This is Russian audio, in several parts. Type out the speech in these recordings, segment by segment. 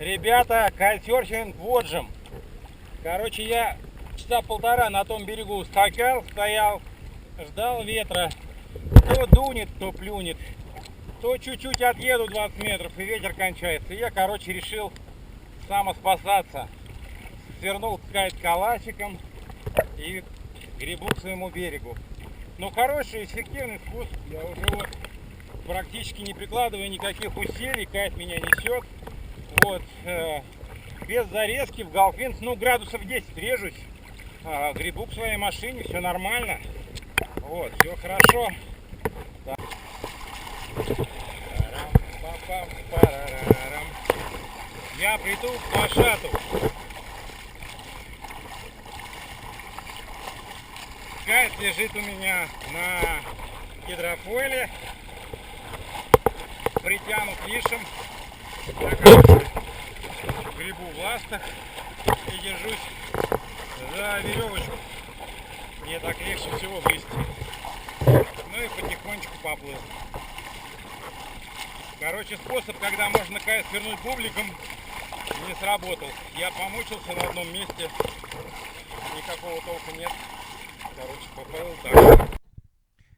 Ребята, кайтсерфинг воджем. Короче, я часа полтора на том берегу стоял, ждал ветра. То дунет, то плюнет. То чуть-чуть отъеду 20 метров и ветер кончается. И я, короче, решил самоспасаться. Свернул кайт калачиком и гребу к своему берегу. Ну, хороший, эффективный спуск. Я уже вот практически не прикладываю никаких усилий. Кайт меня несет. Вот, без зарезки в Галфинс, ну, градусов 10 режусь. Гребу к своей машине, все нормально. Вот, все хорошо. Так. Я приду к Машату. Кайт лежит у меня на гидрофойле, притянут лишем. Гребу в ластах и держусь за веревочку. Мне так легче всего грести. Ну и потихонечку поплыл. Короче, способ, когда можно кайт свернуть бубликом, не сработал. Я помучился на одном месте, никакого толка нет. Короче, поплыл так.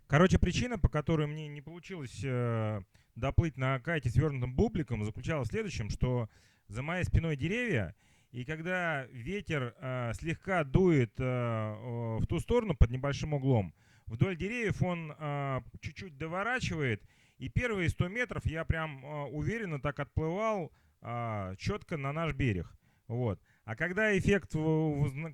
Короче, причина, по которой мне не получилось доплыть на кайте свернутым бубликом, заключалась в следующем, что за моей спиной деревья, и когда ветер слегка дует в ту сторону под небольшим углом, вдоль деревьев он чуть-чуть доворачивает, и первые 100 метров я прям уверенно так отплывал четко на наш берег. Вот. А когда эффект,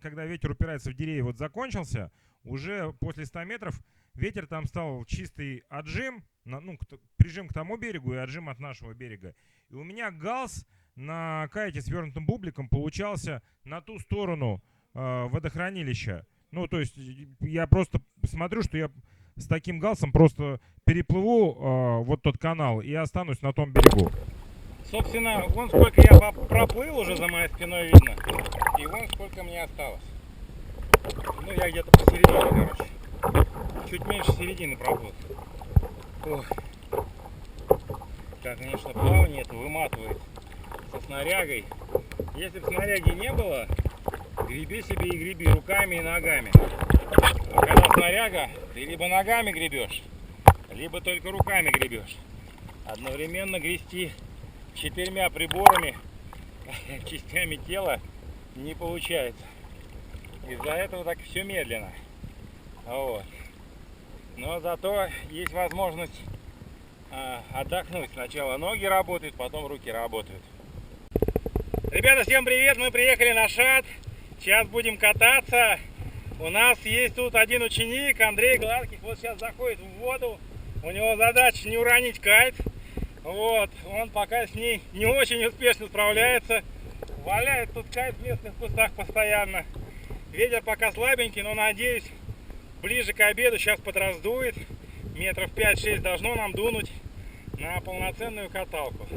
когда ветер упирается в деревья, вот закончился, уже после 100 метров ветер там стал чистый отжим, ну, прижим к тому берегу и отжим от нашего берега. И у меня галс на кайте свернутым бубликом получался на ту сторону водохранилища. Ну, то есть я просто смотрю, что я с таким галсом просто переплыву вот тот канал и останусь на том берегу. Собственно, вон сколько я проплыл уже за моей спиной видно. И вон сколько мне осталось. Ну, я где-то посередине, короче. Чуть меньше середины проплыл. Ох. Так, конечно, плавание это выматывает со снарягой. Если бы снаряги не было, греби себе и греби руками и ногами. А когда снаряга, ты либо ногами гребешь, либо только руками гребешь. Одновременно грести 4 приборами, частями тела не получается. Из-за этого так все медленно. Вот. Но зато есть возможность отдохнуть. Сначала ноги работают, потом руки работают. Ребята, всем привет! Мы приехали на Шат. Сейчас будем кататься. У нас есть тут один ученик, Андрей Гладких. Вот сейчас заходит в воду. У него задача не уронить кайт. Вот. Он пока с ней не очень успешно справляется. Валяет тут кайт в местных кустах постоянно. Ветер пока слабенький, но надеюсь, ближе к обеду сейчас подраздует. Метров 5-6 должно нам дунуть на полноценную каталку.